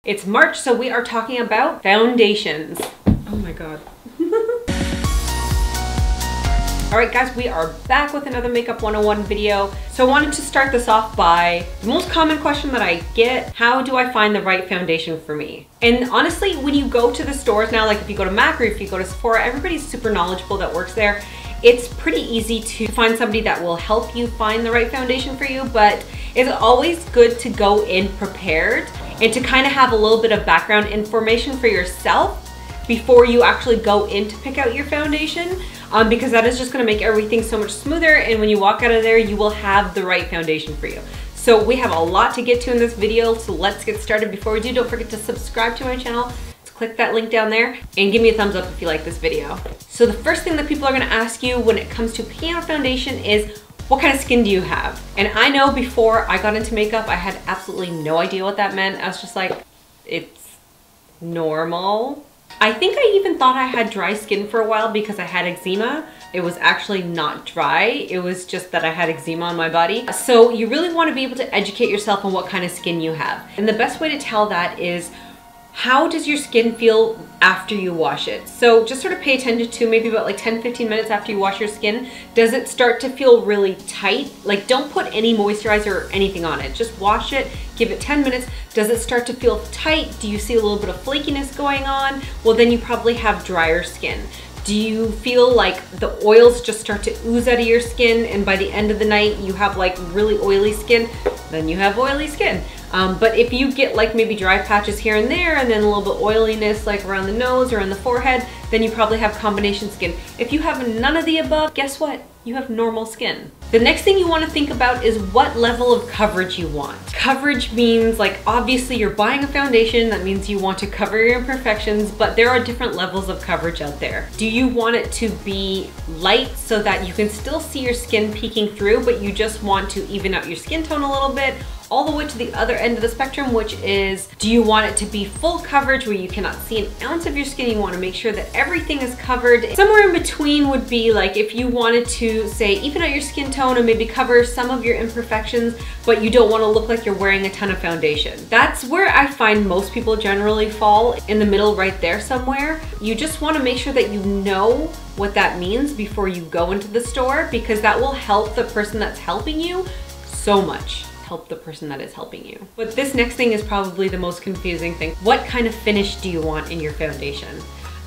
It's March, so we are talking about foundations. Oh my God. All right guys, we are back with another Makeup 101 video. So I wanted to start this off by the most common question that I get: how do I find the right foundation for me? And honestly, when you go to the stores now, like if you go to MAC or if you go to Sephora, everybody's super knowledgeable that works there. It's pretty easy to find somebody that will help you find the right foundation for you, but it's always good to go in prepared and to kind of have a little bit of background information for yourself before you actually go in to pick out your foundation, because that is just gonna make everything so much smoother, and when you walk out of there, you will have the right foundation for you. So we have a lot to get to in this video, so let's get started. Before we do, don't forget to subscribe to my channel. Click that link down there and give me a thumbs up if you like this video. So the first thing that people are gonna ask you when it comes to picking out a foundation is, what kind of skin do you have? And I know before I got into makeup, I had absolutely no idea what that meant. I was just like, it's normal. I think I even thought I had dry skin for a while because I had eczema. It was actually not dry. It was just that I had eczema on my body. So you really wanna be able to educate yourself on what kind of skin you have. And the best way to tell that is, how does your skin feel after you wash it? So just sort of pay attention to maybe about like 10-15 minutes after you wash your skin. Does it start to feel really tight? Like, don't put any moisturizer or anything on it. Just wash it, give it 10 minutes. Does it start to feel tight? Do you see a little bit of flakiness going on? Well, then you probably have drier skin. Do you feel like the oils just start to ooze out of your skin and by the end of the night you have like really oily skin? Then you have oily skin. But if you get like maybe dry patches here and there and then a little bit oiliness like around the nose or in the forehead, then you probably have combination skin. If you have none of the above, guess what? You have normal skin. The next thing you want to think about is what level of coverage you want. Coverage means, like, obviously you're buying a foundation, that means you want to cover your imperfections, but there are different levels of coverage out there. Do you want it to be light so that you can still see your skin peeking through, but you just want to even out your skin tone a little bit? All the way to the other end of the spectrum, which is, do you want it to be full coverage where you cannot see an ounce of your skin? You want to make sure that everything is covered. Somewhere in between would be like if you wanted to, say, even out your skin tone and maybe cover some of your imperfections, but you don't want to look like you're wearing a ton of foundation. That's where I find most people generally fall, in the middle right there somewhere. You just want to make sure that you know what that means before you go into the store, because that will help the person that's helping you so much. Help the person that is helping you. But this next thing is probably the most confusing thing. What kind of finish do you want in your foundation?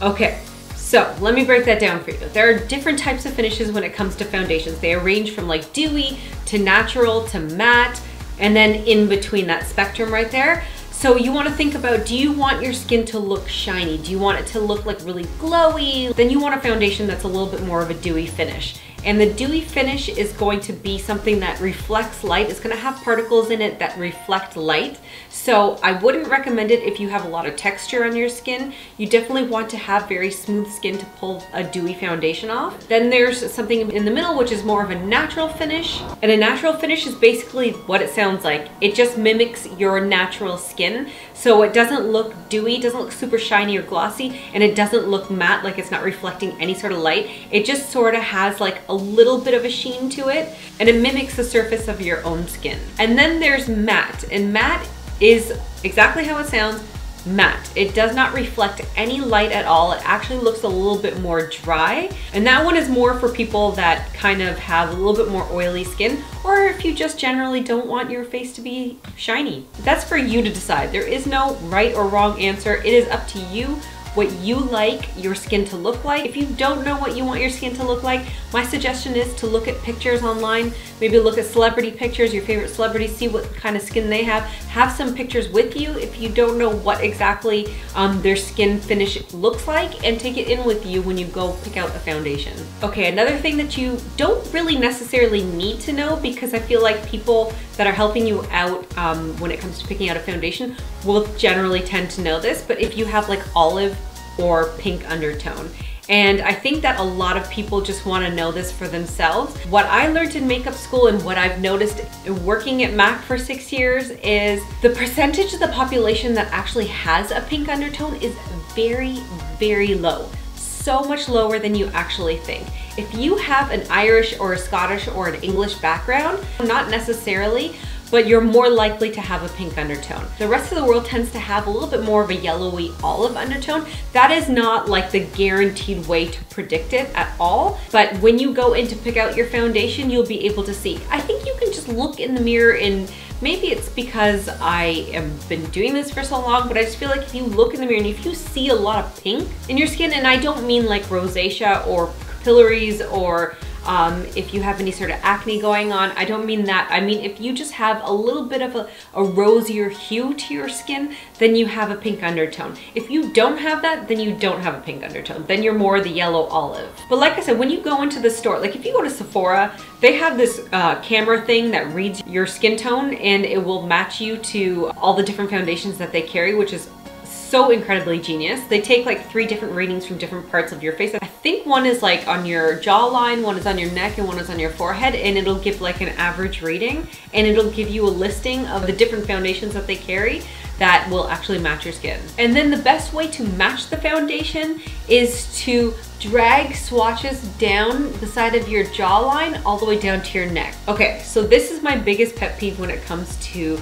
Okay, so let me break that down for you. There are different types of finishes when it comes to foundations. They range from like dewy to natural to matte, and then in between that spectrum right there. So you want to think about, do you want your skin to look shiny? Do you want it to look like really glowy? Then you want a foundation that's a little bit more of a dewy finish. And the dewy finish is going to be something that reflects light. It's gonna have particles in it that reflect light. So I wouldn't recommend it if you have a lot of texture on your skin. You definitely want to have very smooth skin to pull a dewy foundation off. Then there's something in the middle, which is more of a natural finish. And a natural finish is basically what it sounds like. It just mimics your natural skin. So it doesn't look dewy, doesn't look super shiny or glossy, and it doesn't look matte, like it's not reflecting any sort of light. It just sort of has like a little bit of a sheen to it, and it mimics the surface of your own skin. And then there's matte, and matte is exactly how it sounds, matte. It does not reflect any light at all. It actually looks a little bit more dry, and that one is more for people that kind of have a little bit more oily skin, or if you just generally don't want your face to be shiny. That's for you to decide. There is no right or wrong answer. It is up to you what you like your skin to look like. If you don't know what you want your skin to look like, my suggestion is to look at pictures online, maybe look at celebrity pictures, your favorite celebrities, see what kind of skin they have. Have some pictures with you if you don't know what exactly their skin finish looks like, and take it in with you when you go pick out a foundation. Okay, another thing that you don't really necessarily need to know, because I feel like people that are helping you out when it comes to picking out a foundation will generally tend to know this, but if you have like olive or pink undertone. And I think that a lot of people just want to know this for themselves. What I learned in makeup school and what I've noticed working at MAC for 6 years is the percentage of the population that actually has a pink undertone is very, very low. So much lower than you actually think. If you have an Irish or a Scottish or an English background, not necessarily, but you're more likely to have a pink undertone. The rest of the world tends to have a little bit more of a yellowy olive undertone. That is not like the guaranteed way to predict it at all, but when you go in to pick out your foundation, you'll be able to see. I think you can just look in the mirror, and maybe it's because I have been doing this for so long, but I just feel like if you look in the mirror and if you see a lot of pink in your skin, and I don't mean like rosacea or capillaries or if you have any sort of acne going on, I don't mean that. I mean, if you just have a little bit of a rosier hue to your skin, then you have a pink undertone. If you don't have that, then you don't have a pink undertone. Then you're more the yellow olive. But like I said, when you go into the store, like if you go to Sephora, they have this camera thing that reads your skin tone, and it will match you to all the different foundations that they carry, which is so incredibly genius. They take like 3 different readings from different parts of your face. I think one is like on your jawline, one is on your neck, and one is on your forehead, and it'll give like an average reading, and it'll give you a listing of the different foundations that they carry that will actually match your skin. And then the best way to match the foundation is to drag swatches down the side of your jawline all the way down to your neck. Okay, so this is my biggest pet peeve when it comes to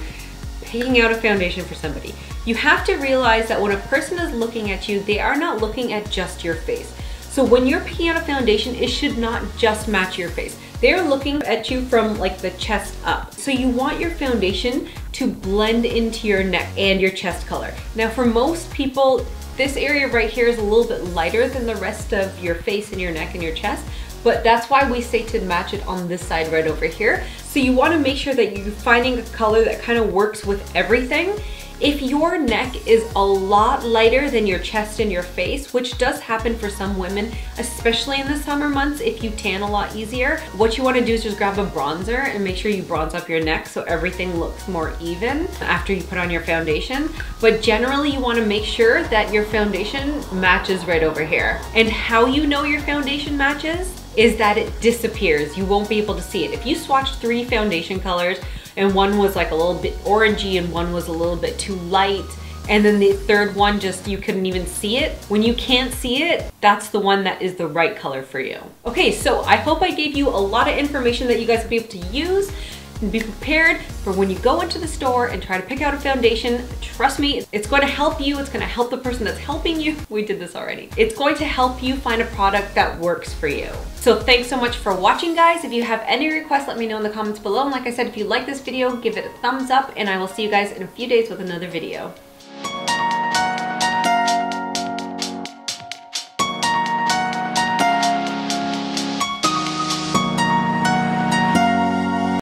picking out a foundation for somebody. You have to realize that when a person is looking at you, they are not looking at just your face. So when you're picking out a foundation, it should not just match your face. They're looking at you from like the chest up. So you want your foundation to blend into your neck and your chest color. Now for most people, this area right here is a little bit lighter than the rest of your face and your neck and your chest, but that's why we say to match it on this side right over here. So you want to make sure that you're finding a color that kind of works with everything. If your neck is a lot lighter than your chest and your face, which does happen for some women, especially in the summer months, if you tan a lot easier, what you want to do is just grab a bronzer and make sure you bronze up your neck so everything looks more even after you put on your foundation. But generally you want to make sure that your foundation matches right over here. And how you know your foundation matches is that it disappears. You won't be able to see it. If you swatch 3 foundation colors and one was like a little bit orangey and one was a little bit too light, and then the third one just, you couldn't even see it. When you can't see it, that's the one that is the right color for you. Okay, so I hope I gave you a lot of information that you guys will be able to use and be prepared for when you go into the store and try to pick out a foundation. Trust me, it's going to help you. It's going to help the person that's helping you. We did this already. It's going to help you find a product that works for you. So thanks so much for watching, guys. If you have any requests, let me know in the comments below. And like I said, if you like this video, give it a thumbs up, and I will see you guys in a few days with another video.